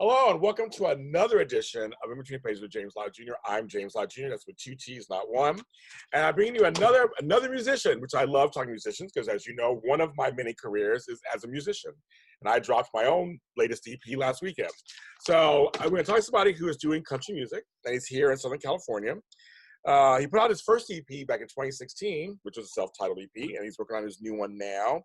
Hello and welcome to another edition of In Between Pages with James Lott Jr. I'm James Lott Jr. That's with two T's, not one. And I bring you another musician, which I love talking to musicians because, as you know, one of my many careers is as a musician. And I dropped my own latest EP last weekend. So I'm going to talk to somebody who is doing country music, and he's here in Southern California. He put out his first EP back in 2016, which was a self-titled EP, and he's working on his new one now.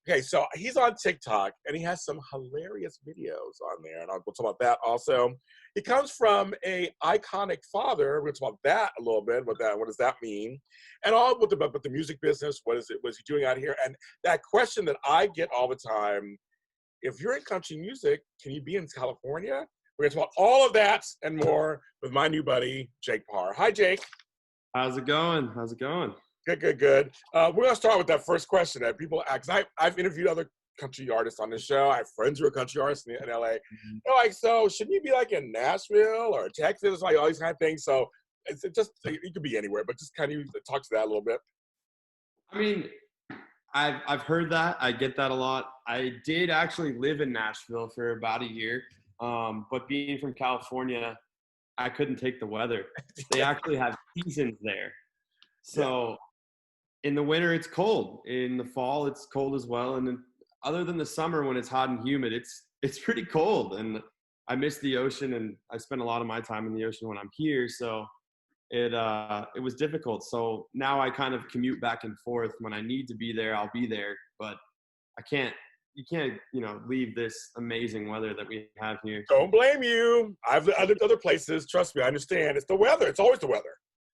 Okay, so he's on TikTok, and he has some hilarious videos on there, and we'll talk about that also. He comes from a iconic father. We'll talk about that a little bit. What does that mean? And all with the music business. What is it? What is he doing out here? And that question that I get all the time: if you're in country music, can you be in California? We're gonna talk about all of that and more with my new buddy Jake Parr. Hi, Jake. How's it going? How's it going? Good. We're going to start with that first question that people ask. I've interviewed other country artists on this show. I have friends who are country artists in LA. They're like, so shouldn't you be like in Nashville or Texas, like all these kind of things? So it could be anywhere, but just kind of talk to that a little bit. I mean, I've heard that. I get that a lot. I did actually live in Nashville for about a year, but being from California, I couldn't take the weather. They actually have seasons there. So in the winter, it's cold. In the fall, it's cold as well. And then other than the summer when it's hot and humid, it's pretty cold. And I miss the ocean, and I spend a lot of my time in the ocean when I'm here. So it was difficult. So now I kind of commute back and forth. When I need to be there, I'll be there. But you can't, leave this amazing weather that we have here. Don't blame you. I've lived other places. Trust me, I understand. It's the weather. It's always the weather.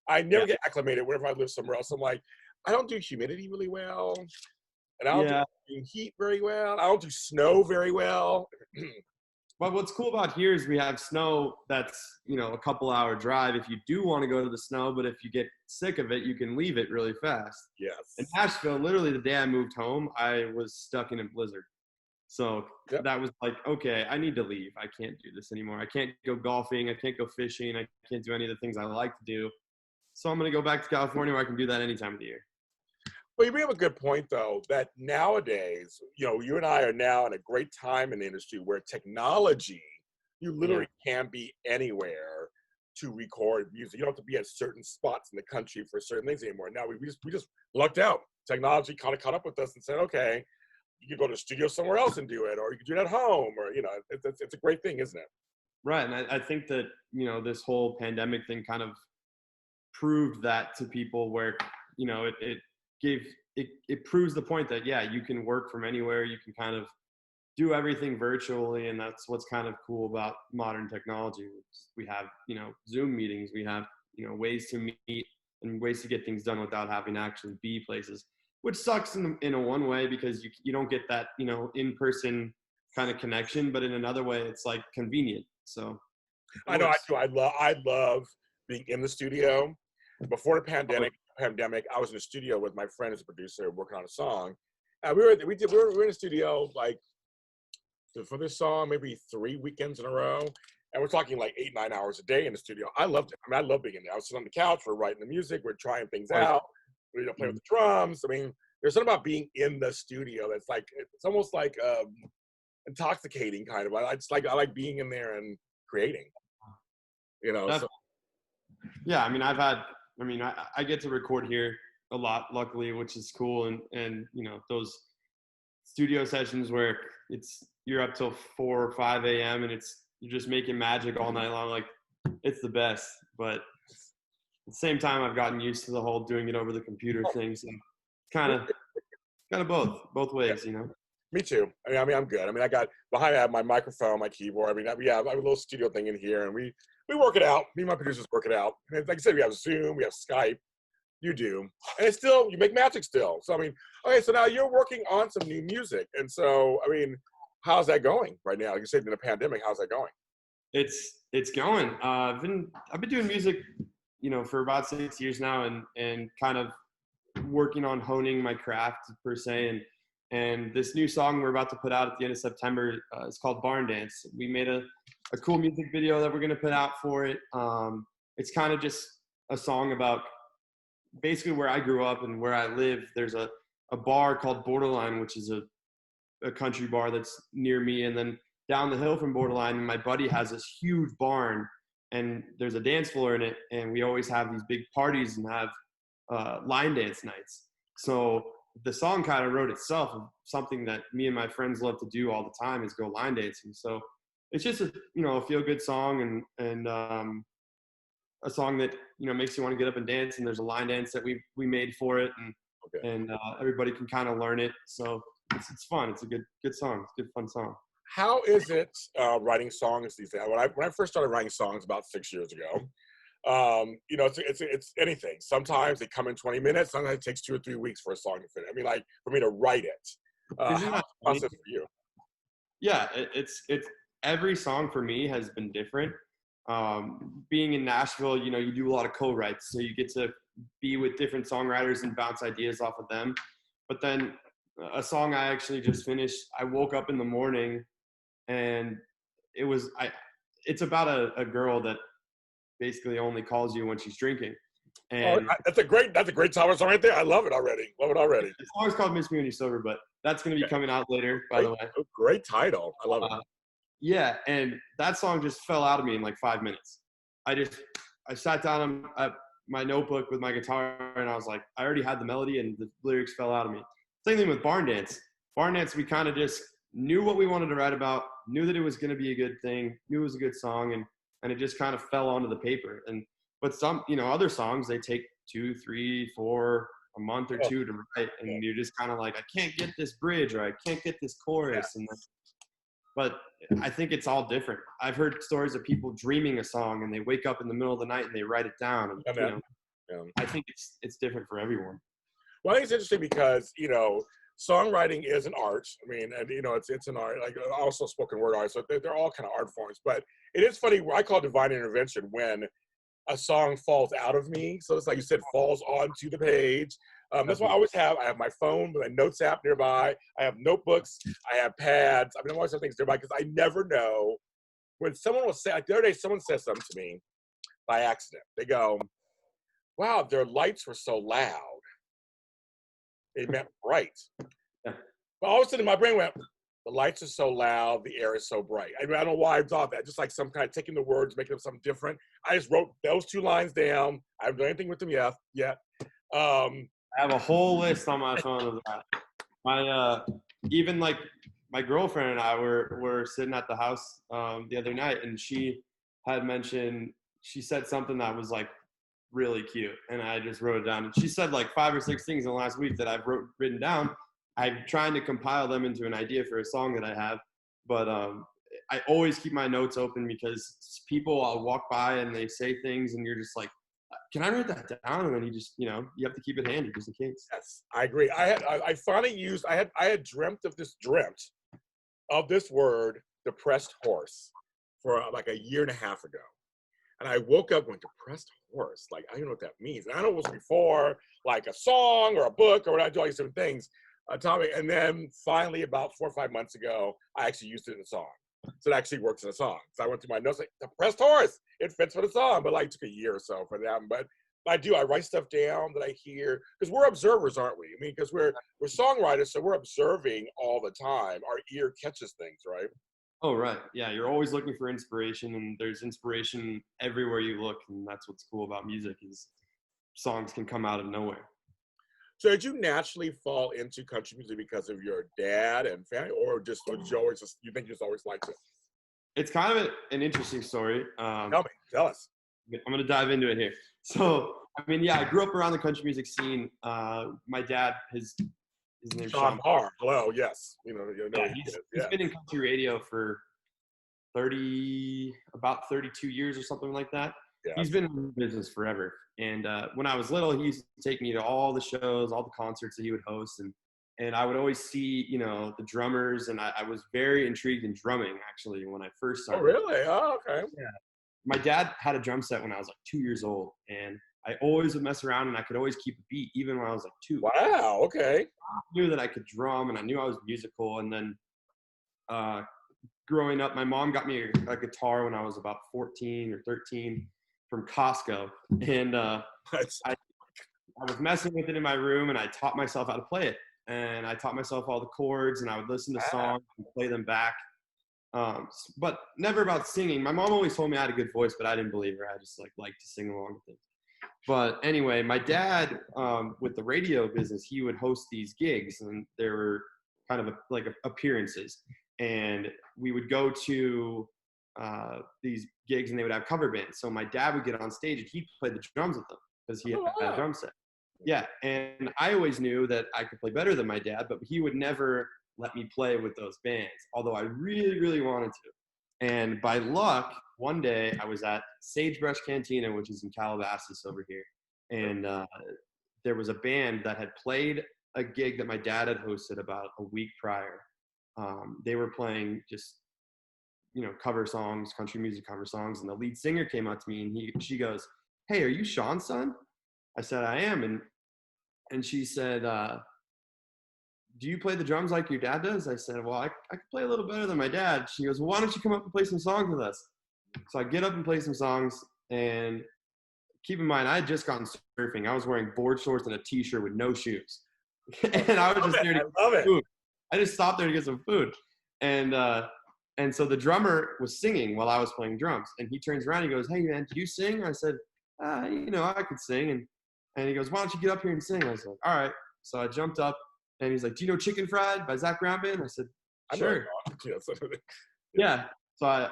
I never get acclimated whenever I live somewhere else. I'm like, I don't do humidity really well. And I don't do heat very well. I don't do snow very well. But what's cool about here is we have snow that's, a couple hour drive if you do want to go to the snow. But if you get sick of it, you can leave it really fast. Yes. In Nashville, literally the day I moved home, I was stuck in a blizzard. So that was like, okay, I need to leave. I can't do this anymore. I can't go golfing. I can't go fishing. I can't do any of the things I like to do. So I'm going to go back to California where I can do that any time of the year. Well, you bring up a good point, though, that nowadays, you and I are now in a great time in the industry where technology, you literally can be anywhere to record music. You don't have to be at certain spots in the country for certain things anymore. Now we just lucked out. Technology kind of caught up with us and said, okay, you can go to the studio somewhere else and do it, or you can do it at home, or, it's a great thing, isn't it? Right. And I think that, this whole pandemic thing kind of proved that to people where, it proves the point that, you can work from anywhere. You can kind of do everything virtually. And that's what's kind of cool about modern technology. We have, Zoom meetings, we have, ways to meet and ways to get things done without having to actually be places, which sucks in a one way because you don't get that, in-person kind of connection, but in another way, it's like convenient. So I know I do. I love being in the studio. Before the pandemic, I was in the studio with my friend as a producer working on a song. And we were in the studio like for this song maybe 3 weekends in a row, and we're talking like 8-9 hours a day in the studio. I loved it. I mean, I love being in there. I was sitting on the couch, we're writing the music, we're trying things out, we're playing with the drums. I mean, there's something about being in the studio that's like it's almost like intoxicating kind of. I like being in there and creating. So. Yeah, I mean, I get to record here a lot, luckily, which is cool. And those studio sessions where you're up till 4 or 5 a.m. and you're just making magic all night long. Like, it's the best. But at the same time, I've gotten used to the whole doing it over the computer thing. So kind of both ways, Me too. I mean, I'm good. I mean, I have my microphone, my keyboard. I mean, I have a little studio thing in here, and we work it out. Me and my producers work it out. And like I said, we have Zoom, we have Skype. You do, and it's still you make magic still. So I mean, okay. So now you're working on some new music, and so I mean, how's that going right now? Like you said, in the pandemic, how's that going? It's going. I've been doing music, for about 6 years now, and kind of working on honing my craft per se. And this new song we're about to put out at the end of September is called Barn Dance. We made a cool music video that we're going to put out for it. It's kind of just a song about basically where I grew up and where I live. There's a bar called Borderline, which is a country bar that's near me. And then down the hill from Borderline, and my buddy has this huge barn, and there's a dance floor in it, and we always have these big parties and have line dance nights. So the song kind of wrote itself of something that me and my friends love to do all the time is go line dancing. So it's just a feel good song, and a song that makes you want to get up and dance. And there's a line dance that we made for it, and everybody can kind of learn it. So it's fun. It's a good song. It's a good fun song. How is it writing songs these days? When I first started writing songs about 6 years ago, it's anything. Sometimes they come in 20 minutes. Sometimes it takes 2 or 3 weeks for a song to finish. I mean, like for me to write it. How's the process for you? Yeah, it's every song for me has been different. Being in Nashville, you do a lot of co-writes, so you get to be with different songwriters and bounce ideas off of them. But then a song I actually just finished, I woke up in the morning and it's about a girl that basically only calls you when she's drinking. And that's a great song right there. I love it already. The song is called Miss Me When You're Sober, but that's going to be coming out later, by the way. Great title. I love it. Yeah, and that song just fell out of me in like 5 minutes. I sat down at my notebook with my guitar, and I was like, I already had the melody, and the lyrics fell out of me. Same thing with Barn Dance. Barn Dance, we kind of just knew what we wanted to write about, knew that it was going to be a good thing, knew it was a good song, and it just kind of fell onto the paper. But some, other songs, they take 2, 3, 4, a month or two to write, and you're just kind of like, I can't get this bridge, or I can't get this chorus. But I think it's all different. I've heard stories of people dreaming a song, and they wake up in the middle of the night and they write it down. And, I think it's different for everyone. Well, I think it's interesting because, songwriting is an art. I mean, and it's an art, like also spoken word art. So they're all kind of art forms. But it is funny. I call it divine intervention when a song falls out of me. So it's like you said, falls onto the page. That's why I have my phone with a notes app nearby. I have notebooks. I have pads. I mean, I always have things nearby because I never know when someone will say, like the other day, someone said something to me by accident. They go, wow, their lights were so loud. They meant bright. Yeah. But all of a sudden my brain went, the lights are so loud, the air is so bright. I mean, I don't know why I thought that. Just like some kind of taking the words, making them something different. I just wrote those 2 lines down. I haven't done anything with them yet. I have a whole list on my phone of that. Even like my girlfriend and I were sitting at the house the other night, and she had mentioned, she said something that was like really cute, and I just wrote it down. And she said like 5 or 6 things in the last week that I've written down. I'm trying to compile them into an idea for a song that I have, but I always keep my notes open because people I'll walk by and they say things, and you're just like, can I write that down? And then you have to keep it handy just in case. Yes, I agree. I finally I had dreamt of this word, depressed horse, for like a year and a half ago. And I woke up going, depressed horse? Like, I don't know what that means. And I know it was before, like a song or a book or what I do all these different things. Tommy, and then finally about 4 or 5 months ago, I actually used it in a song. So it actually works in a song. So I went through my notes, like, depressed horse, it fits for the song. But like, it took a year or so for that. But I write stuff down that I hear, because we're observers, aren't we? I mean, because we're songwriters, so we're observing all the time. Our ear catches things, right? Oh, right. Yeah, you're always looking for inspiration, and there's inspiration everywhere you look, and that's what's cool about music is songs can come out of nowhere. So did you naturally fall into country music because of your dad and family, or did you think you just always liked it? It's kind of an interesting story. Tell us. I'm going to dive into it here. So, I mean, yeah, I grew up around the country music scene. My dad, his name's Sean Parr. Hello, yes. He's been in country radio for about 32 years or something like that. Yeah. He's been in business forever. And when I was little, he used to take me to all the shows, all the concerts that he would host. And I would always see, the drummers. And I was very intrigued in drumming, actually, when I first started. Oh, really? Oh, okay. Yeah. My dad had a drum set when I was like 2 years old. And I always would mess around, and I could always keep a beat, even when I was like 2. Wow, okay. I knew that I could drum, and I knew I was musical. And then growing up, my mom got me a guitar when I was about 14 or 13 from Costco. And I was messing with it in my room, and I taught myself how to play it. And I taught myself all the chords, and I would listen to songs and play them back. But never about singing. My mom always told me I had a good voice, but I didn't believe her. I just liked to sing along with things. But anyway, my dad, with the radio business, he would host these gigs, and there were kind of like appearances. And we would go to these gigs, and they would have cover bands. So my dad would get on stage, and he'd play the drums with them because he had a drum set. Yeah, and I always knew that I could play better than my dad, but he would never let me play with those bands, although I really, really wanted to. And by luck, one day I was at Sagebrush Cantina, which is in Calabasas over here, and there was a band that had played a gig that my dad had hosted about a week prior. They were playing just, cover songs, country music cover songs, and the lead singer came up to me, and she goes, "Hey, are you Sean's son?" I said, "I am," and she said, "Do you play the drums like your dad does?" I said, "Well, I can play a little better than my dad." She goes, "Well, why don't you come up and play some songs with us?" So I get up and play some songs, and keep in mind, I had just gotten surfing. I was wearing board shorts and a t-shirt with no shoes. And I was just there to get food. I just stopped there to get some food. And so the drummer was singing while I was playing drums. And he turns around and he goes, "Hey, man, do you sing?" I said, I could sing. And he goes, "Why don't you get up here and sing?" I was like, "All right." So I jumped up, and he's like, "Do you know Chicken Fried by Zach Brown?" I said, "Sure." Yeah. So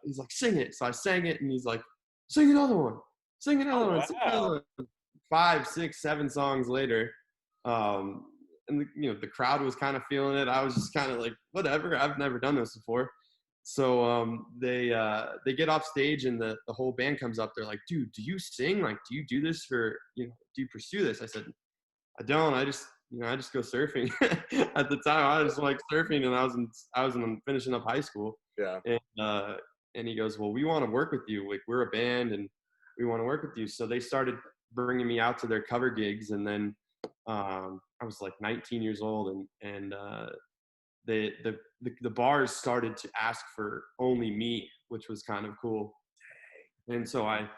he's like, "Sing it." So I sang it, and he's like, "Sing another one. Sing another one." Sing another one. 5, 6, 7 songs later, and the crowd was kind of feeling it. I was just kind of like, whatever. I've never done this before. So they get off stage, and the whole band comes up. They're like, "Dude, do you sing? Like, do you do this for, do you pursue this?" I said, "I don't. I just go surfing." At the time, I just like surfing, and I was finishing up high school. Yeah. And he goes, "Well, we want to work with you. Like, we're a band, and we want to work with you." So they started bringing me out to their cover gigs, and then I was like 19 years old, and the bars started to ask for only me, which was kind of cool. And so I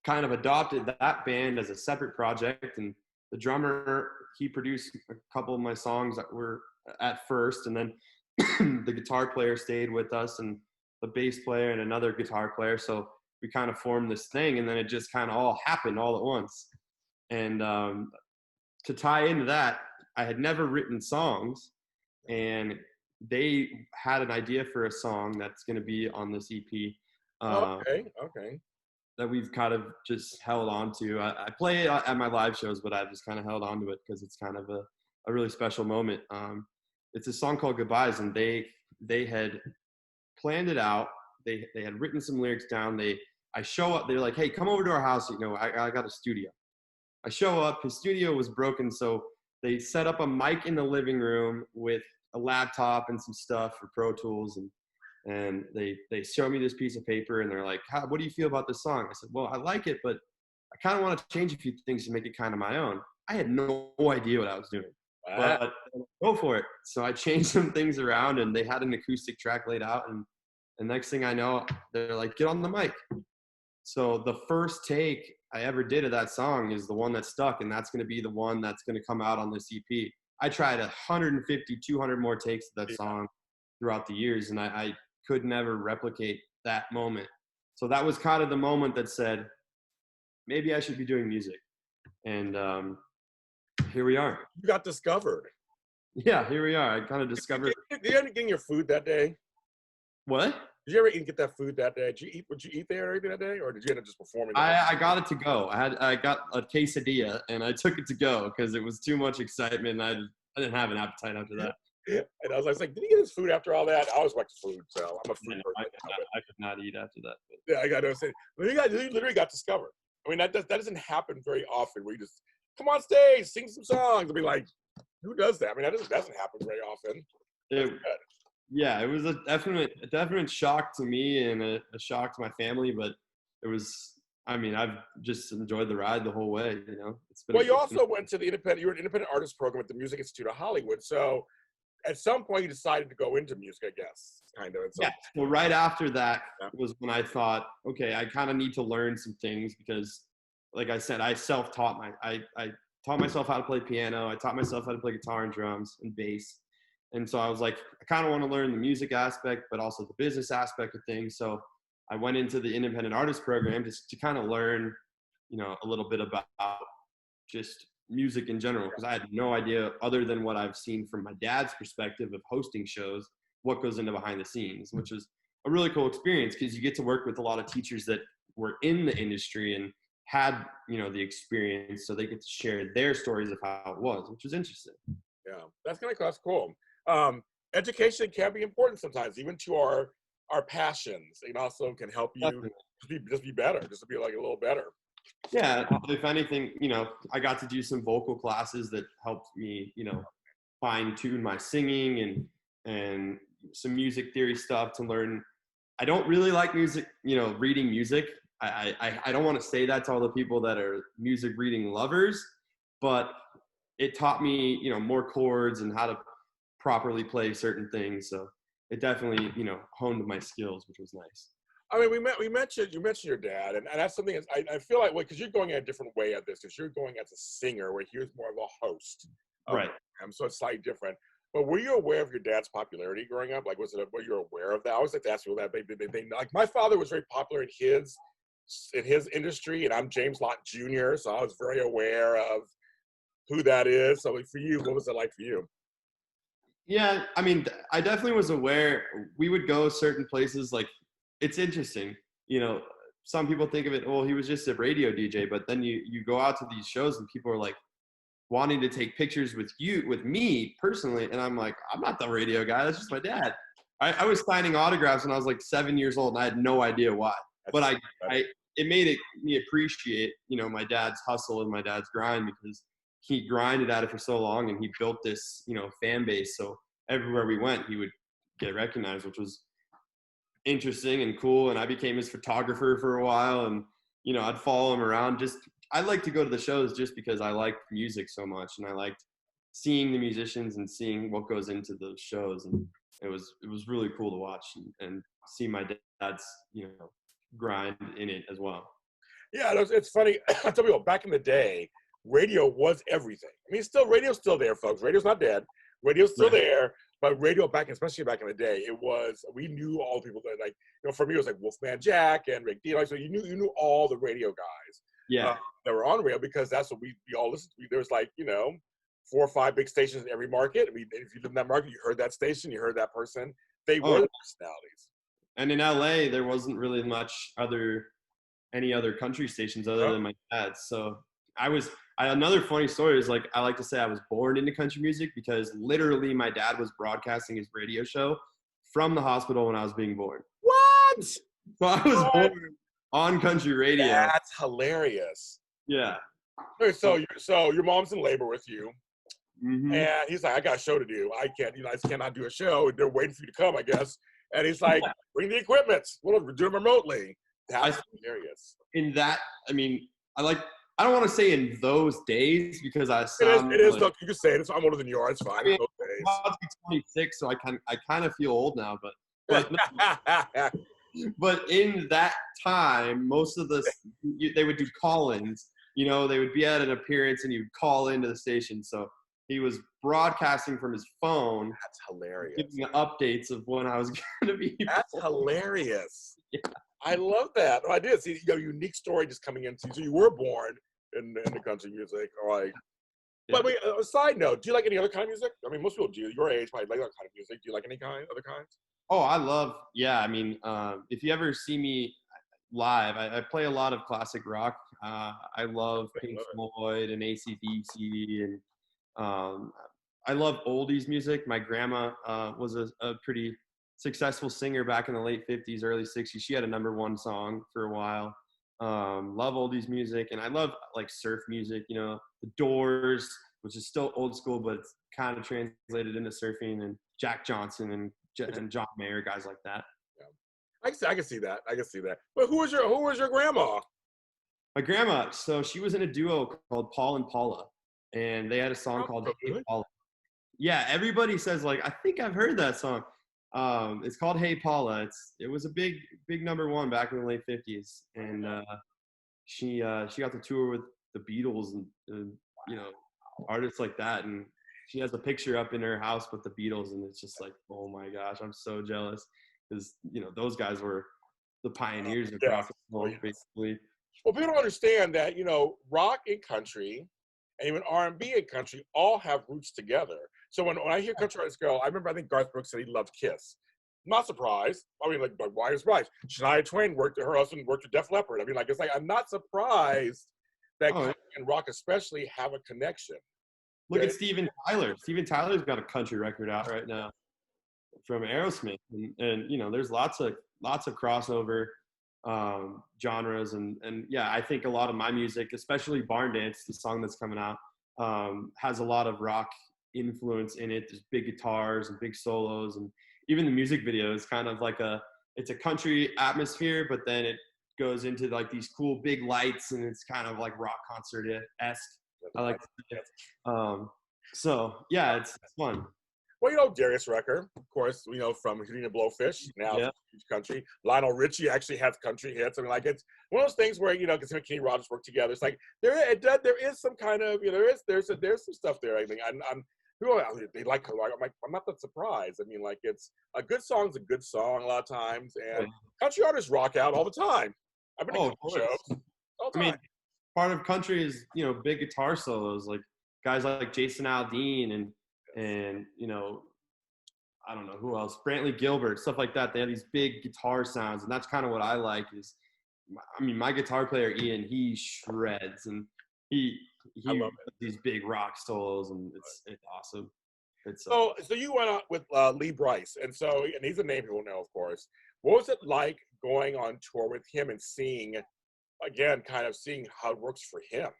kind of adopted that band as a separate project, and the drummer, he produced a couple of my songs that were at first, and then the guitar player stayed with us, and the bass player and another guitar player. So we kind of formed this thing, and then it just kind of all happened all at once. And to tie into that, I had never written songs, and they had an idea for a song that's going to be on this EP. Okay. That we've kind of just held on to. I play it at my live shows, but I've just kind of held on to it because it's kind of a really special moment. It's a song called Goodbyes, and they had planned it out. They had written some lyrics down. I show up, they're like, "Hey, come over to our house. I got a studio." I show up, his studio was broken, so they set up a mic in the living room with a laptop and some stuff for Pro Tools, and they show me this piece of paper, and they're like, "What do you feel about this song?" I said, "Well, I like it, but I kind of want to change a few things to make it kind of my own." I had no idea what I was doing, but go for it. So I changed some things around, and they had an acoustic track laid out, and the next thing I know, they're like, "Get on the mic." So the first take I ever did of that song is the one that stuck, and that's going to be the one that's going to come out on this EP. I tried 150, 200 more takes of that song throughout the years, and I could never replicate that moment. So that was kind of the moment that said, maybe I should be doing music. And here we are. You got discovered. Yeah, here we are. I kind of discovered. Did you end up getting your food that day? What? Did you ever get that food that day? Did you eat there or anything that day, or did you end up just performing? I got it to go. I got a quesadilla, and I took it to go because it was too much excitement, and I didn't have an appetite after that. And I was like, did he get his food after all that? I always like food, so I'm a food person. I could not eat after that. But. Yeah, I got to say, you literally got discovered. I mean, that doesn't happen very often where you just come on stage, sing some songs, and be like, who does that? I mean, that doesn't happen very often. Yeah, it was a definite shock to me and a shock to my family, but it was. I mean, I've just enjoyed the ride the whole way. It's been. Well, you also went to you were an independent artist program at the Music Institute of Hollywood. So, at some point, you decided to go into music, I guess, kind of. Yeah. Well, right after that was when I thought, okay, I kind of need to learn some things because, like I said, I self-taught I taught myself how to play piano. I taught myself how to play guitar and drums and bass. And so I was like, I kind of want to learn the music aspect, but also the business aspect of things. So I went into the independent artist program just to kind of learn, a little bit about just music in general, because I had no idea, other than what I've seen from my dad's perspective of hosting shows, what goes into behind the scenes, which is a really cool experience because you get to work with a lot of teachers that were in the industry and had, the experience, so they get to share their stories of how it was, which was interesting. Yeah, that's cool. Education can be important sometimes, even to our passions. It also can help you just be better, just to be like a little better. Yeah, if anything, I got to do some vocal classes that helped me, fine tune my singing and some music theory stuff to learn. I don't really like music, reading music. I don't want to say that to all the people that are music reading lovers, but it taught me, more chords and how to properly play certain things. So it definitely, honed my skills, which was nice. I mean, you mentioned your dad, and that's something I feel like, because you're going in a different way at this, because you're going as a singer, where he was more of a host. Right. So it's slightly different. But were you aware of your dad's popularity growing up? Like, were you aware of that? I always like to ask people that. They like, my father was very popular in his industry, and I'm James Lott Jr., so I was very aware of who that is. So for you, what was it like for you? Yeah, I mean, I definitely was aware. We would go certain places. Like, it's interesting, some people think of it, well, he was just a radio DJ, but then you go out to these shows and people are like wanting to take pictures with me personally, and I'm like, I'm not the radio guy, that's just my dad. I was signing autographs when I was like 7 years old, and I had no idea why. But it made me appreciate, my dad's hustle and my dad's grind, because he grinded at it for so long, and he built this, fan base. So everywhere we went, he would get recognized, which was interesting and cool. And I became his photographer for a while, and I'd follow him around. I like to go to the shows just because I liked music so much, and I liked seeing the musicians and seeing what goes into those shows. And it was really cool to watch and see my dad's grind in it as well. Yeah, it's funny. I tell people, back in the day, radio was everything. I mean, radio's still there, folks. Radio's not dead. Radio's still there. But radio especially back in the day, we knew all the people that, like, for me, it was like Wolfman Jack and Rick Dean. So you knew all the radio guys that were on radio, because that's what we all listened to. There was like, 4 or 5 big stations in every market. I mean, if you live in that market, you heard that station, you heard that person. They were the personalities. And in LA, there wasn't really much any other country stations other than my dad's. So another funny story is, like, I like to say I was born into country music, because literally my dad was broadcasting his radio show from the hospital when I was being born. What? So I was born on country radio. That's hilarious. Yeah. So your mom's in labor with you. Mm-hmm. And he's like, I got a show to do. I just cannot do a show. They're waiting for you to come, I guess. And he's like, bring the equipment. We'll do it remotely. That's hilarious. In that, I mean, I don't want to say in those days, because it is. Look, you can say it. I'm older than you are. It's fine. I mean, I'm about to be 26, so I kind of feel old now. But but in that time, most of they would do call-ins. They would be at an appearance, and you'd call into the station. So he was broadcasting from his phone. That's hilarious. Giving updates of when I was going to be. That's hilarious. Yeah. I love that. I did see unique story just coming into. So you were born in the country music, all right. Yeah. But wait, a side note, do you like any other kind of music? I mean, most people do. Your age probably like that kind of music. Do you like any other kinds? Oh, I love. Yeah, I mean, if you ever see me live, I play a lot of classic rock. I love Pink Floyd and AC/DC, and I love oldies music. My grandma was a pretty successful singer back in the late 50s, early 60s. She had a #1 song for a while. Love oldies music, and I love like surf music, the Doors, which is still old school, but it's kind of translated into surfing, and Jack Johnson and John Mayer, guys like that. Yeah. I can see that. But who was your grandma? My grandma, so she was in a duo called Paul and Paula, and they had a song called Hey Paula. Yeah, everybody says, like, I think I've heard that song. It's called Hey Paula. It was a big #1 back in the late 50s, and she got to tour with the Beatles and artists like that, and she has a picture up in her house with the Beatles, and it's just like, oh my gosh, I'm so jealous because those guys were the pioneers of rock and roll, basically. Well, people don't understand that rock and country, and even R&B and country all have roots together. So when I hear country artists go, I think Garth Brooks said he loved Kiss. I'm not surprised. I mean, like why is right? Shania Twain her husband worked with Def Leppard. I mean, like it's like I'm not surprised that country and rock especially have a connection. Look at Steven Tyler. Steven Tyler's got a country record out right now from Aerosmith, and there's lots of crossover genres, and yeah, I think a lot of my music, especially Barn Dance, the song that's coming out, has a lot of rock influence in it. There's big guitars and big solos, and even the music video is kind of like it's a country atmosphere, but then it goes into like these cool big lights, and it's kind of like rock concert-esque. I like it. So yeah, it's fun. Well, Darius Rucker, of course, from Hitting the Blowfish, now huge country. Lionel Richie actually has country hits. I mean, like, it's one of those things where, because him and Kenny Rogers work together. It's like, there is some kind of, there's some stuff there. I think they like, I'm not that surprised. I mean, like, it's a good song's a good song a lot of times, and country artists rock out all the time. I've been to shows all the time. I mean, part of country is, big guitar solos, like guys like Jason Aldean and I don't know who else, Brantley Gilbert, stuff like that. They have these big guitar sounds, and that's kind of what I like. My guitar player Ian, he shreds, and he loves these big rock solos, and it's awesome. So you went out with Lee Brice, and he's a name people know, of course. What was it like going on tour with him and seeing how it works for him?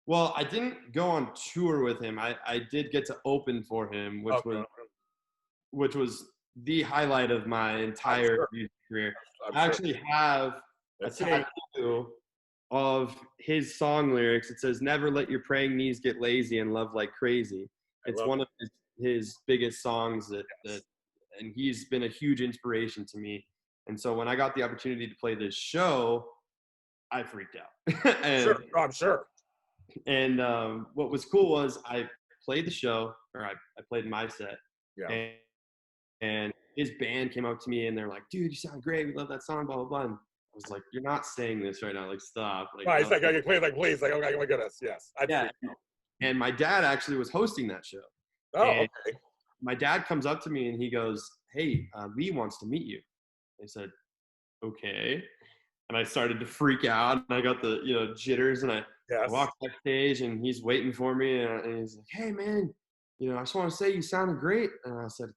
Well, I didn't go on tour with him. I did get to open for him, which was the highlight of my entire music career. I actually have a tattoo of his song lyrics. It says, "Never let your praying knees get lazy and love like crazy." It's one of his biggest songs and he's been a huge inspiration to me. And so when I got the opportunity to play this show, I freaked out. I'm sure. And what was cool was I played the show, or I played my set, and his band came up to me and they're like, "Dude, you sound great. We love that song, blah, blah, blah." And I was like, "You're not saying this right now. Like, stop." Like, right, it's like, okay, please, oh my goodness, yes. And my dad actually was hosting that show. Oh, okay. My dad comes up to me and he goes, "Hey, Lee wants to meet you." I said, "Okay." And I started to freak out, and I got the jitters, and I walked backstage, and he's waiting for me, and he's like, "Hey man, I just want to say you sounded great." And I said,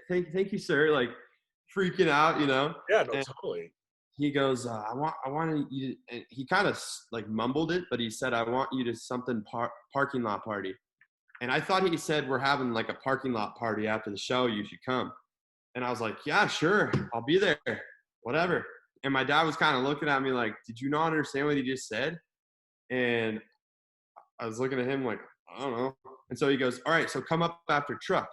thank you, sir. Like, freaking out, Yeah, no, totally. He goes, I want you to, and he kind of like mumbled it, but he said, "I want you to something parking lot party." And I thought he said, "We're having like a parking lot party after the show. You should come." And I was like, "Yeah, sure. I'll be there. Whatever." And my dad was kind of looking at me like, "Did you not understand what he just said?" And I was looking at him like, "I don't know." And so he goes, "All right, so come up after truck."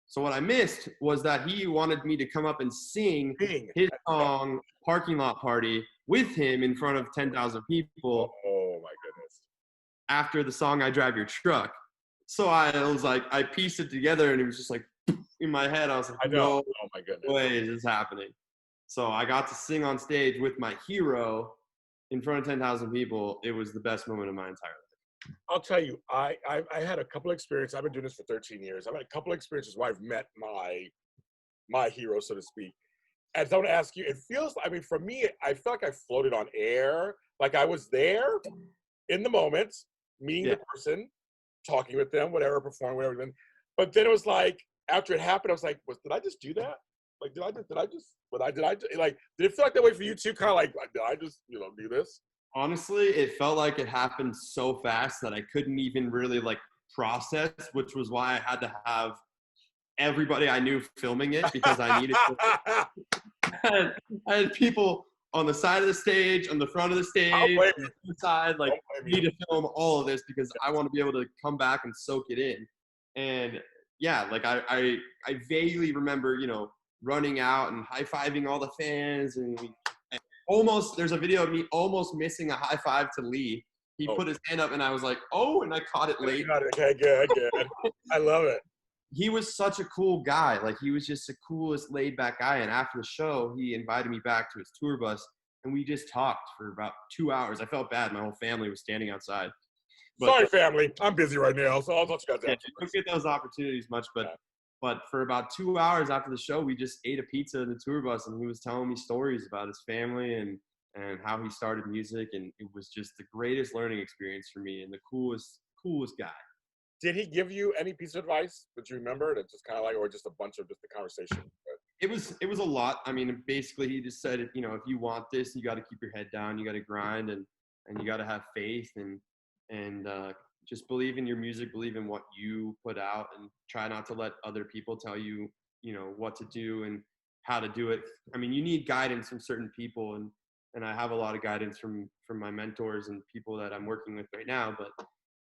So what I missed was that he wanted me to come up and sing his song, Parking Lot Party, with him in front of 10,000 people. Oh, my goodness. After the song, I Drive Your Truck. So I was like, I pieced it together, and it was just like in my head. I was like, "No way is this happening." So I got to sing on stage with my hero in front of 10,000 people. It was the best moment of my entire life. I'll tell you, I had a couple of experiences. I've been doing this for 13 years. I've had a couple of experiences where I've met my hero, so to speak. And so I want to ask you, it feels, for me, I felt like I floated on air. Like I was there in the moment, meeting the person, talking with them, whatever, performing, whatever. But then it was like, after it happened, I was like, did I just do that? Like, did it feel like that way for you too? Kind of like, did I just, do this? Honestly, it felt like it happened so fast that I couldn't even really like process, which was why I had to have everybody I knew filming it, because I needed to. I had people on the side of the stage, on the front of the stage, on the side, like, need to film all of this because I want to be able to come back and soak it in. And yeah, like I vaguely remember, running out and high-fiving all the fans, and there's a video of me almost missing a high five to Lee, he Oh, put his hand up, and I was like, oh, and I caught it late. okay, good, good. I love it. He was such a cool guy. Like, he was just the coolest laid back guy. And after the show, he invited me back to his tour bus, and we just talked for about 2 hours. I felt bad. My whole family was standing outside. But Sorry, family. I'm busy right now, so I'll let you guys yeah, out. you don't get those opportunities much. Yeah. But for about 2 hours after the show, we just ate a pizza in the tour bus, and he was telling me stories about his family and how he started music. And it was just the greatest learning experience for me, and the coolest guy. Did he give you any piece of advice that you remember? That just kind of like, or just a bunch of just the conversation? It was a lot. I mean, basically, he just said, you know, if you want this, you got to keep your head down, you got to grind, and you got to have faith, and just believe in your music, believe in what you put out, and try not to let other people tell you, you know, what to do and how to do it. I mean, you need guidance from certain people, and I have a lot of guidance from my mentors and people that I'm working with right now. But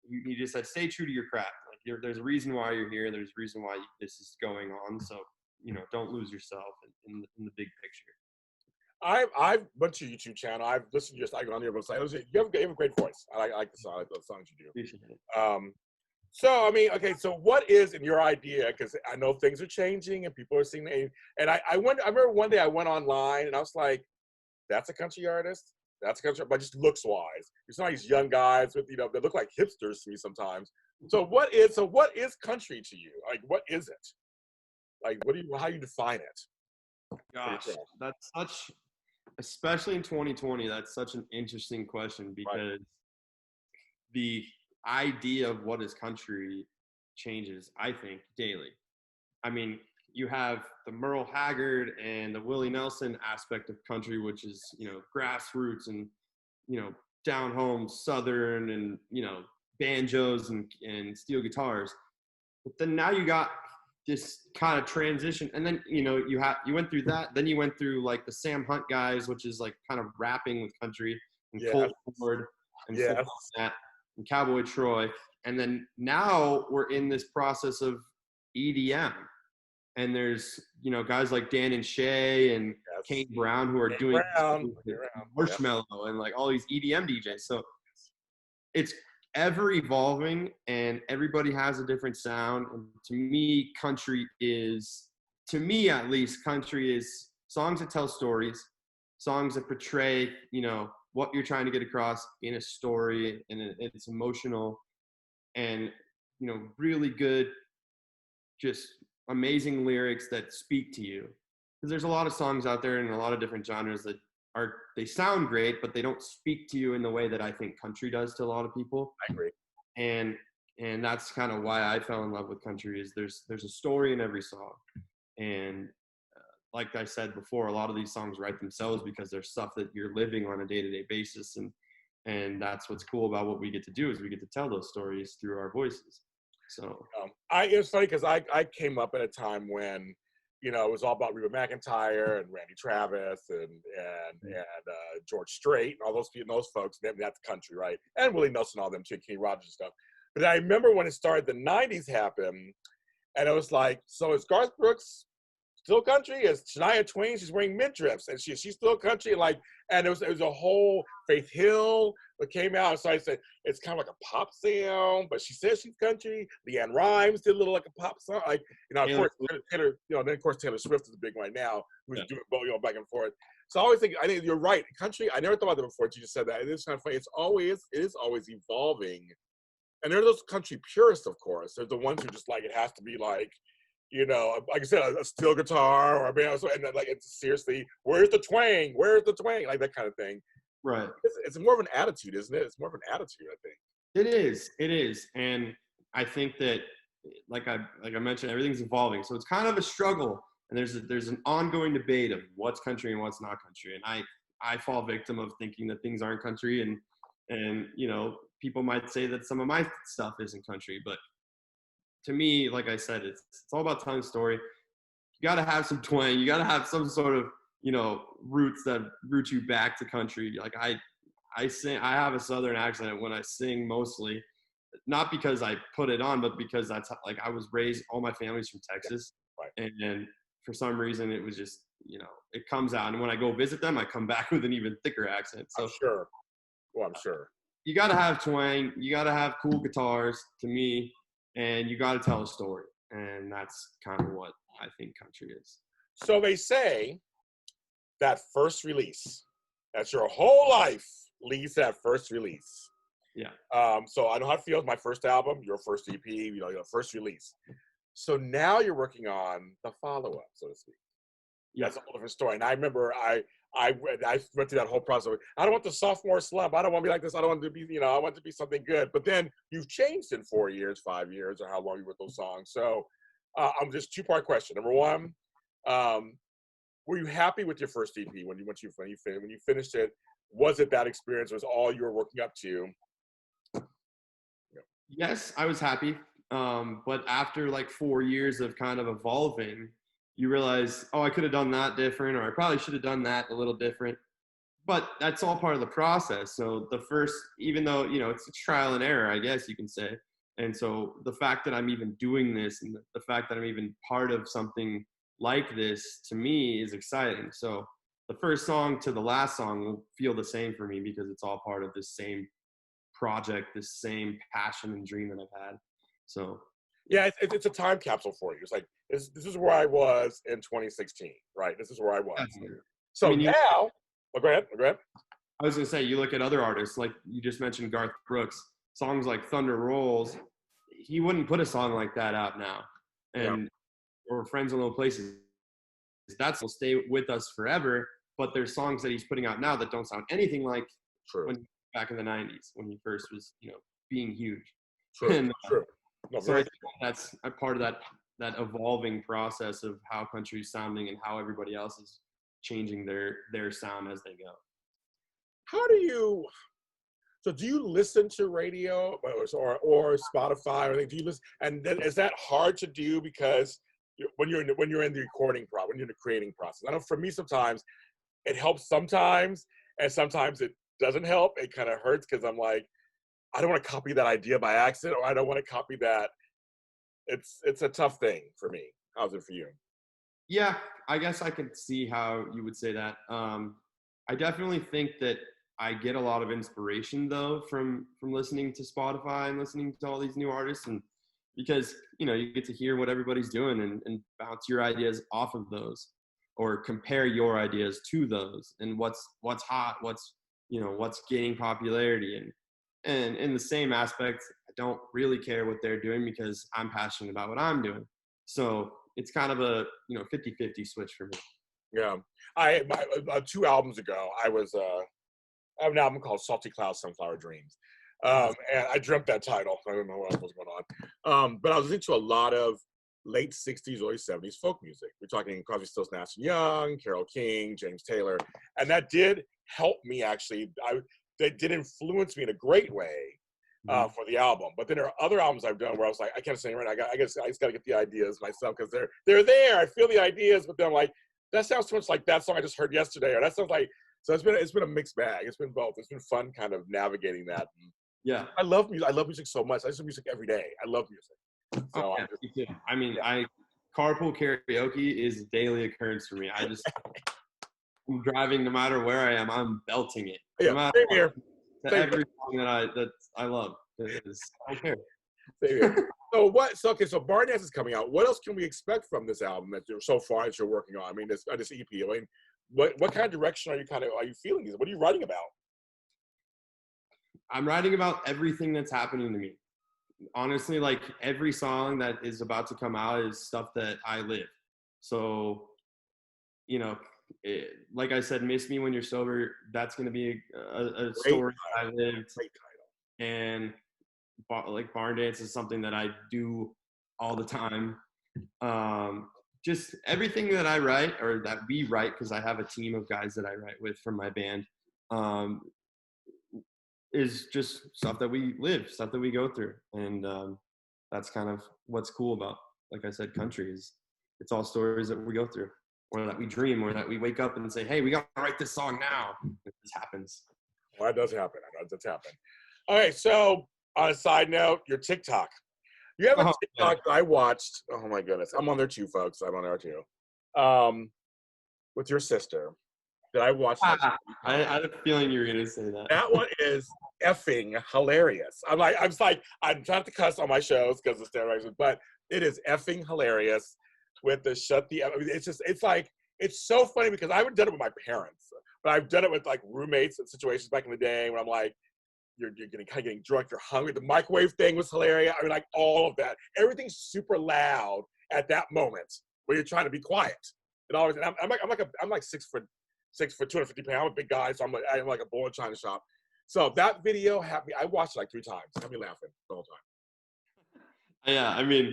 you just said, stay true to your craft. Like, there's a reason why you're here. There's a reason why this is going on. So, you know, don't lose yourself in the big picture. I've went to your YouTube channel. I've listened to your like on your website. You have a great voice. I like the song, I like the songs you do. Appreciate it. So I mean, okay. So what is in your idea? Because I know things are changing and people are seeing. And I went. I remember one day I went online and I was like, "That's a country artist. That's a country." But just looks wise, it's not these young guys with they look like hipsters to me sometimes. So what is country to you? Like, what is it? Like, how do you define it? Gosh, that's such, especially in 2020, that's such an interesting question, because the idea of what is country changes, I think, daily. I mean, you have the Merle Haggard and the Willie Nelson aspect of country, which is, you know, grassroots and, you know, down home Southern and, you know, banjos and steel guitars. But then now you got this kind of transition, and then, you know, you went through that, then you went through like the Sam Hunt guys, which is like kind of rapping with country, and Colt Ford and that, and Cowboy Troy, and then now we're in this process of EDM, and there's, you know, guys like Dan and Shay and Kane Brown who are doing Marshmello and like all these EDM DJs. So it's ever evolving, and everybody has a different sound. And to me, at least, country is songs that tell stories, songs that portray, you know, what you're trying to get across in a story, and it's emotional, and, you know, really good, just amazing lyrics that speak to you. Because there's a lot of songs out there in a lot of different genres that they sound great, but they don't speak to you in the way that I think country does to a lot of people. I agree. And that's kind of why I fell in love with country, is there's a story in every song. And like I said before, a lot of these songs write themselves because there's stuff that you're living on a day-to-day basis. And that's what's cool about what we get to do, is we get to tell those stories through our voices. So it's funny because I came up at a time when, you know, it was all about Reba McEntire and Randy Travis and George Strait and all those people, those folks. That's country, right? And Willie Nelson, all them too, Kenny Rogers and stuff. But I remember when it started, the '90s happened, and it was like, so is Garth Brooks still country? Is Shania Twain? She's wearing midriffs, and she's still country. And it was a whole Faith Hill that came out. So I said it's kind of like a pop sound, but she says she's country. Leanne Rimes did a little like a pop song, like, you know. Of course, Taylor, you know. Then of course Taylor Swift is big right now, who's doing both, you know, back and forth. So I think you're right. Country, I never thought about that before. You just said that. It is kind of funny. It is always evolving. And there are those country purists, of course. There's the ones who just like it has to be like, you know, like I said, a steel guitar or and then like it's seriously, where's the twang? Where's the twang? Like that kind of thing. right. It's more of an attitude, isn't it? It's more of an attitude, I think. It is. And I think that, like I mentioned, everything's evolving. So it's kind of a struggle. And there's an ongoing debate of what's country and what's not country. And I fall victim of thinking that things aren't country, and you know, people might say that some of my stuff isn't country, but to me, like I said, it's all about telling a story. You got to have some twang. You got to have some sort of, you know, roots that root you back to country. Like I sing, I have a Southern accent when I sing, mostly, not because I put it on, but because that's how, like, I was raised, all my family's from Texas. Right. And for some reason it was just, you know, it comes out. And when I go visit them, I come back with an even thicker accent. So I'm sure. Well, I'm sure. you got to have twang, you got to have cool guitars to me, and you got to tell a story. And that's kind of what I think country is. So they say that first release, that's your whole life leads to that first release. Yeah. So I know how it feels. My first album, your first EP, your first release. So now you're working on the follow-up, so to speak. Yeah. That's a whole different story. And I remember I went through that whole process. I don't want the sophomore slump. I don't want to be like this. I don't want to be, I want to be something good. But then you've changed in 4 years, 5 years, or how long you wrote those songs. So I'm just two-part question. Number one, were you happy with your first EP when you finished it? Was it that experience? Was all you were working up to? Yes, I was happy. But after like 4 years of kind of evolving, you realize, oh, I could have done that different, or I probably should have done that a little different. But that's all part of the process. So the first, even though, it's a trial and error, I guess you can say. And so the fact that I'm even doing this and the fact that I'm even part of something like this, to me, is exciting. So the first song to the last song will feel the same for me because it's all part of this same project, this same passion and dream that I've had. So yeah, it's a time capsule for you. It's like this is where I was in 2016, right? This is where I was. So now, go ahead. I was gonna say, you look at other artists, like you just mentioned Garth Brooks, songs like Thunder Rolls. He wouldn't put a song like that out now, and or Friends in Low Places. That will stay with us forever. But there's songs that he's putting out now that don't sound anything like when back in the 90s when he first was, being huge. True. No, so I think that's a part of that evolving process of how country's sounding and how everybody else is changing their sound as they go. So do you listen to radio or Spotify or anything? Do you listen? And then is that hard to do because when you're in the recording process, when you're in the creating process? I know for me sometimes it helps sometimes, and sometimes it doesn't help. It kind of hurts because I'm like, I don't want to copy that idea by accident, or I don't want to copy that. It's a tough thing for me. How's it for you? Yeah, I guess I can see how you would say that. I definitely think that I get a lot of inspiration though from listening to Spotify and listening to all these new artists, and because you get to hear what everybody's doing and bounce your ideas off of those, or compare your ideas to those, and what's hot, what's gaining popularity, and in the same aspect, I don't really care what they're doing because I'm passionate about what I'm doing. So it's kind of a 50-50 switch for me. Yeah, 2 albums ago, I have an album called Salty Cloud Sunflower Dreams. And I dreamt that title. I don't know what else was going on. But I was into a lot of late 60s, early 70s folk music. We're talking Crosby, Stills, Nash & Young, Carole King, James Taylor. And that did help me, actually. That did influence me in a great way for the album. But then there are other albums I've done where I was like, I can't say it right. I just got to get the ideas myself because they're there. I feel the ideas, but then I'm like, that sounds so much like that song I just heard yesterday, or that sounds like. So it's been a mixed bag. It's been both. It's been fun, kind of navigating that. Yeah, I love music. I love music so much. I listen to music every day. I love music. So me too. I mean, carpool karaoke is a daily occurrence for me. I'm driving, no matter where I am, I'm belting it. Yeah, same here. Every song that I love. I don't care. Same here. So Bar Dance is coming out. What else can we expect from this album that you're working on? I mean, this EP. I mean, what kind of direction are you feeling? What are you writing about? I'm writing about everything that's happening to me. Honestly, like every song that is about to come out is stuff that I live. So, like I said, Miss Me When You're Sober, that's going to be a story I lived. Great title. And like Barn Dance is something that I do all the time. Just everything that I write, or that we write, because I have a team of guys that I write with from my band, is just stuff that we live, stuff that we go through. And that's kind of what's cool about, like I said, country is it's all stories that we go through, or that we dream, or that we wake up and say, hey, we got to write this song now. This happens. Well, that does happen. I know that does happen. Okay, so on a side note, your TikTok. You have a TikTok that I watched. Oh my goodness. I'm on there too, folks. I'm on there too. With your sister. that I watched like I had a feeling you were gonna say that. that one is effing hilarious. I'm just like, I'm trying to cuss on my shows because of steroids, but it is effing hilarious with the I mean, it's like, it's so funny because I haven't done it with my parents, but I've done it with like roommates and situations back in the day when I'm like, you're getting drunk, you're hungry. The microwave thing was hilarious. I mean, like all of that. Everything's super loud at that moment when you're trying to be quiet. And always, and I'm like 6'6", 250 pounds. I'm a big guy, so I'm like a bull in China shop. So that video had me. I watched it like 3 times. It had me laughing the whole time. Yeah, I mean,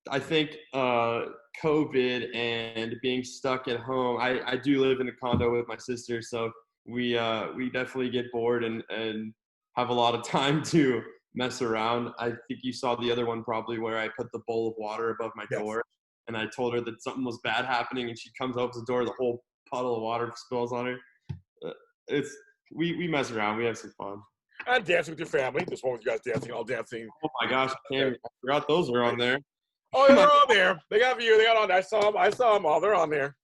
I think COVID and being stuck at home. I do live in a condo with my sister, so we definitely get bored and have a lot of time to mess around. I think you saw the other one probably where I put the bowl of water above my door, and I told her that something was bad happening, and she comes opens the door, the whole puddle of water spills on her. We mess around, we have some fun. And dancing with your family. This one with you guys dancing, all dancing. Oh my gosh, I forgot those were on there. Oh, yeah, they're on there. They got you. They got on there. I saw them all. They're on there.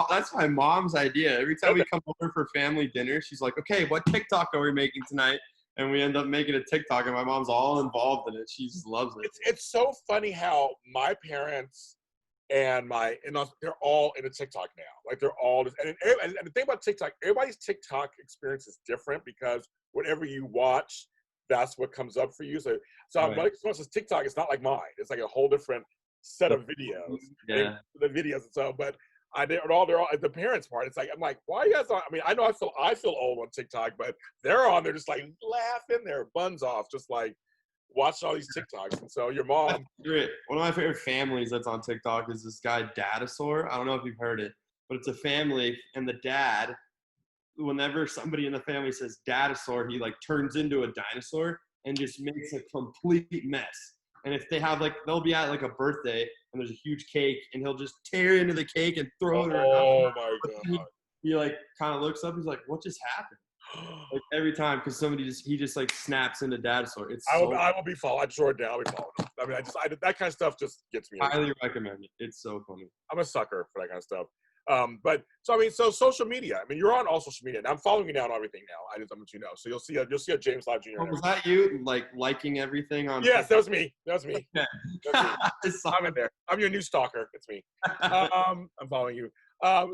That's my mom's idea. Every time we come over for family dinner, she's like, okay, what TikTok are we making tonight? And we end up making a TikTok, and my mom's all involved in it. She just loves it. It's so funny how my parents and they're all into TikTok now. Like they're all, and the thing about TikTok, everybody's TikTok experience is different because whatever you watch, that's what comes up for you. So right. My experience with TikTok, it's not like mine. It's like a whole different set of videos. Yeah. The videos and so, but they're all the parents part. It's like I'm like, why are you guys on? I mean, I know I feel old on TikTok, but they're on there just like laughing their buns off, just like watching all these TikToks. And so your mom. One of my favorite families that's on TikTok is this guy Dadasaur. I don't know if you've heard it, but it's a family, and the dad, whenever somebody in the family says Dadasaur, he like turns into a dinosaur and just makes a complete mess. And if they have they'll be at like a birthday and there's a huge cake, and he'll just tear into the cake and throw it around. Oh my God. He like kind of looks up. He's like, what just happened? Like every time, because he just like snaps into Dadasaur. I will be following. I'm sure I'll be following. I mean, that kind of stuff just gets me. Highly recommend it. It's so funny. I'm a sucker for that kind of stuff. So social media. I mean, you're on all social media. And I'm following you now on everything now. I'm let you know. So you'll see a James Lott Jr. Was that you liking everything on? Yes, that was me. Okay. That's me. I'm in there. I'm your new stalker. It's me. I'm following you.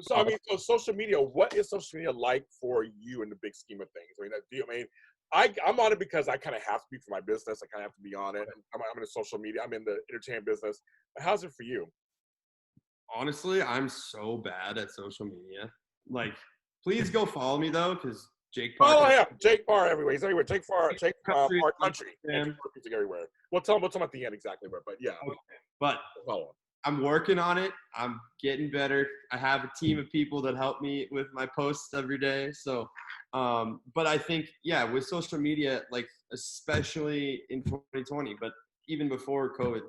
So social media. What is social media like for you in the big scheme of things? I'm on it because I kind of have to be for my business. I kind of have to be on it. I'm in the social media. I'm in the entertainment business. But how's it for you? Honestly, I'm so bad at social media. Please go follow me though, because Jake Parr. Follow him, Jake Parr everywhere. He's everywhere. Jake Parr country. Everywhere. We'll tell him at the end exactly where. But yeah. Okay. But follow him. I'm working on it. I'm getting better. I have a team of people that help me with my posts every day. So, but I think with social media, especially in 2020, but even before COVID,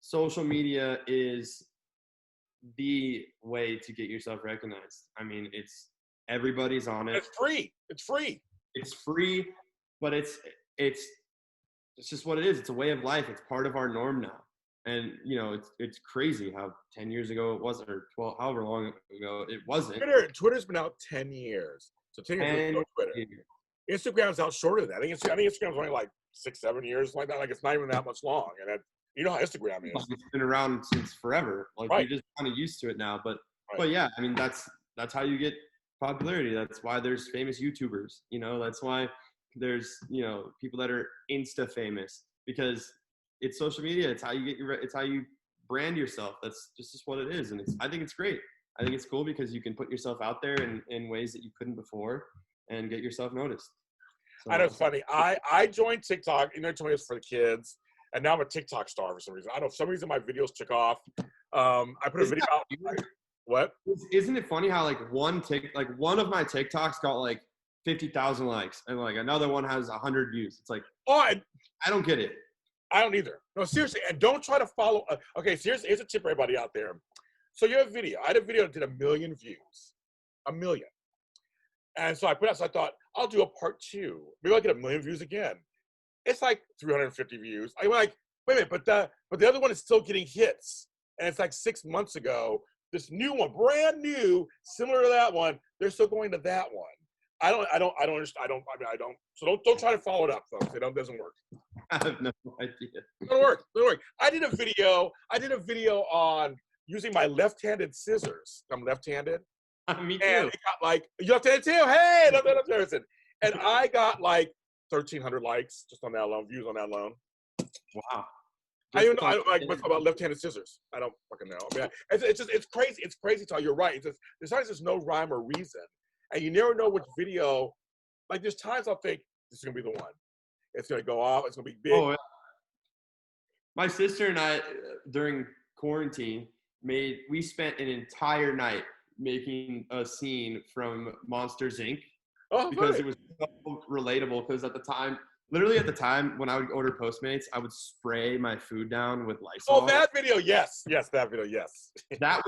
social media is the way to get yourself recognized. I mean, everybody's on it. It's free. It's free, but it's just what it is. It's a way of life. It's part of our norm now. And it's crazy how 10 years ago it wasn't, or 12, however long ago it wasn't. Twitter's been out 10 years. So 10 years ago, Twitter. Instagram's out shorter than that. I think Instagram's only like 6-7 years like that. Like it's not even that much long. And you know how Instagram is. It's been around since forever. You're just kind of used to it now. But yeah, I mean that's how you get popularity. That's why there's famous YouTubers. That's why there's people that are Insta famous, because it's social media. It's how you it's how you brand yourself. That's just what it is. And I think it's great. I think it's cool because you can put yourself out there in ways that you couldn't before and get yourself noticed. So, I know it's funny. I joined TikTok. Told me it was for the kids. And now I'm a TikTok star for some reason. I don't know. For some reason my videos took off. I put a video out. What? Isn't it funny how one of my TikToks got 50,000 likes and another one has 100 views? It's I don't get it. I don't either. No, seriously. And don't try to follow. Okay, so here's a tip for everybody out there. So you have a video. I had a video that did 1 million views. 1 million. And so I put out, so I thought, I'll do a part 2. Maybe I'll get 1 million views again. It's 350 views. I'm like, wait a minute, but the other one is still getting hits. And it's 6 months ago. this new one, brand new, similar to that one. They're still going to that one. I don't understand. So don't try to follow it up, folks. It doesn't work. I have no idea. It don't work. I did a video on using my left-handed scissors. I'm left-handed. Me too. And it got like, you left-handed too? Hey, left-handed person. And I got like 1,300 likes just on that alone, views on that alone. Wow. I don't know like what's about left-handed scissors. I don't fucking know. I mean, it's crazy. It's crazy, Todd. You're right. There's times there's no rhyme or reason, and you never know which video. Like there's times I'll think this is gonna be the one. It's gonna go off. It's gonna be big. Oh, yeah. My sister and I, during quarantine, we spent an entire night making a scene from Monsters Inc. Oh, because it was so relatable. Because literally at the time when I would order Postmates, I would spray my food down with Lysol. Oh, that video, yes, that video, yes. that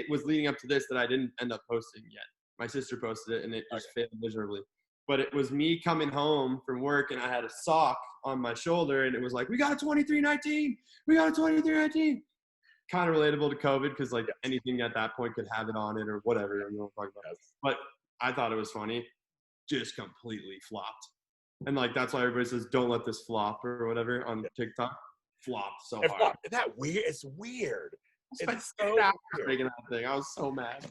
was leading up to this that I didn't end up posting yet. My sister posted it and it just failed miserably. But it was me coming home from work and I had a sock on my shoulder and it was like, we got a 2319. We got a 2319. Kind of relatable to COVID because like anything at that point could have it on it or whatever. You know, but I thought it was funny. Just completely flopped. And like that's why everybody says don't let this flop or whatever on TikTok. Flopped so hard. Isn't that weird? It's weird. It's so weird. Making that thing. I was so mad.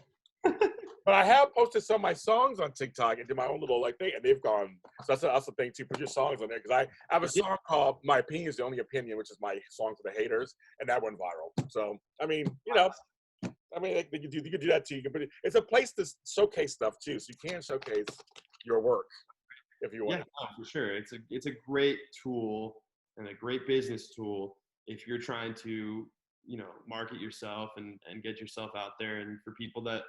But I have posted some of my songs on TikTok and did my own little like thing, and they've gone. So that's the thing too. Put your songs on there because I have a song called "My Opinion Is the Only Opinion," which is my song for the haters, and that went viral. So I mean, you know, you could do that too. It's a place to showcase stuff too, so you can showcase your work if you want. Yeah, for sure. It's a great tool and a great business tool if you're trying to market yourself and get yourself out there, and for people that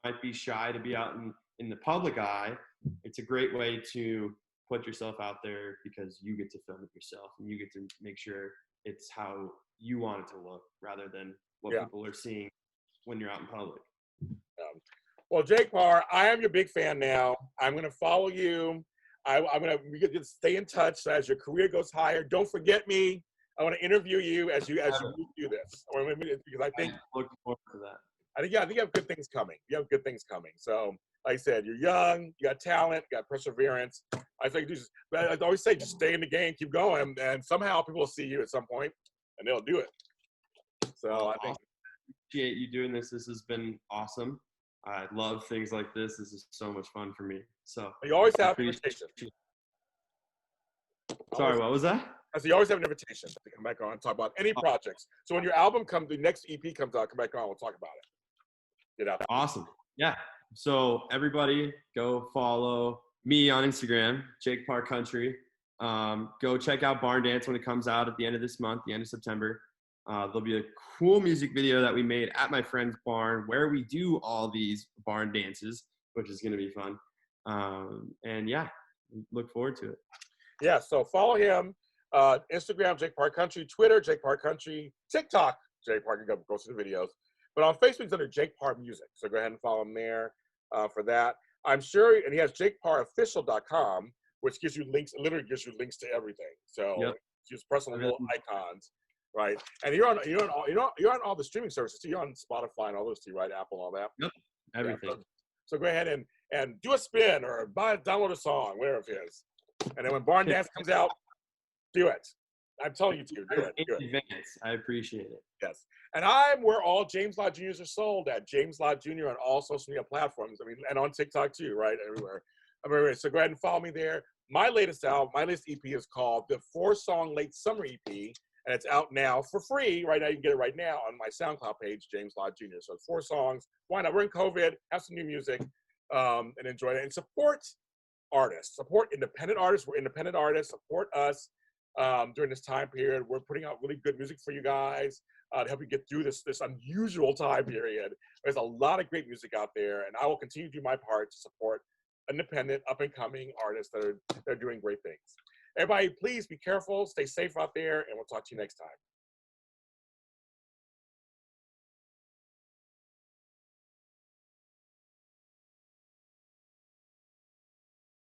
might be shy to be out in the public eye, it's a great way to put yourself out there because you get to film it yourself and you get to make sure it's how you want it to look rather than what people are seeing when you're out in public. Well, Jake Parr, I am your big fan now. I'm going to follow you. We could just stay in touch so as your career goes higher. Don't forget me. I want to interview you as you move through this. Because I think looking forward to that. I think you have good things coming. So, like I said, you're young, you got talent, you got perseverance. I think I always say, just stay in the game, keep going, and somehow people will see you at some point, and they'll do it. So I think appreciate you doing this. This has been awesome. I love things like this. This is so much fun for me. So you always have an invitation. Sorry, what was that? So you always have an invitation to come back on and talk about any projects. So when your album the next EP comes out, come back on, we'll talk about it. Awesome. Yeah. So everybody go follow me on Instagram, Jake Parr Country. Go check out Barn Dance when it comes out at the end of this month, the end of September. There'll be a cool music video that we made at my friend's barn where we do all these barn dances, which is going to be fun. And yeah, look forward to it. Yeah. So follow him. Instagram, Jake Parr Country. Twitter, Jake Parr Country. TikTok, Jake Parr. Go to the videos. But on Facebook, it's under Jake Parr Music. So go ahead and follow him there for that. I'm sure, and he has JakeParrOfficial.com, which gives you links, literally gives you links to everything. So just press on the little icons, right? And you're on all the streaming services too. You're on Spotify and all those too, right? Apple, all that. Yep. Everything. Yeah, so go ahead and do a spin or download a song, whatever it is. And then when Barn Dance comes out, do it. I'm telling you to do it. In advance. I appreciate it. Yes. And I'm where all James Lott Jr.'s are sold at. James Lott Jr. on all social media platforms. I mean, and on TikTok too, right? Everywhere. So go ahead and follow me there. My latest album, my latest EP is called the 4-song Late Summer EP. And it's out now for free. Right now, you can get it right now on my SoundCloud page, James Lott Jr. So 4 songs. Why not? We're in COVID. Have some new music and enjoy it. And support artists. Support independent artists. We're independent artists. Support us during this time period. We're putting out really good music for you guys to help you get through this unusual time period. There's a lot of great music out there, and I will continue to do my part to support independent, up-and-coming artists that are doing great things. Everybody, please be careful, stay safe out there, and we'll talk to you next time.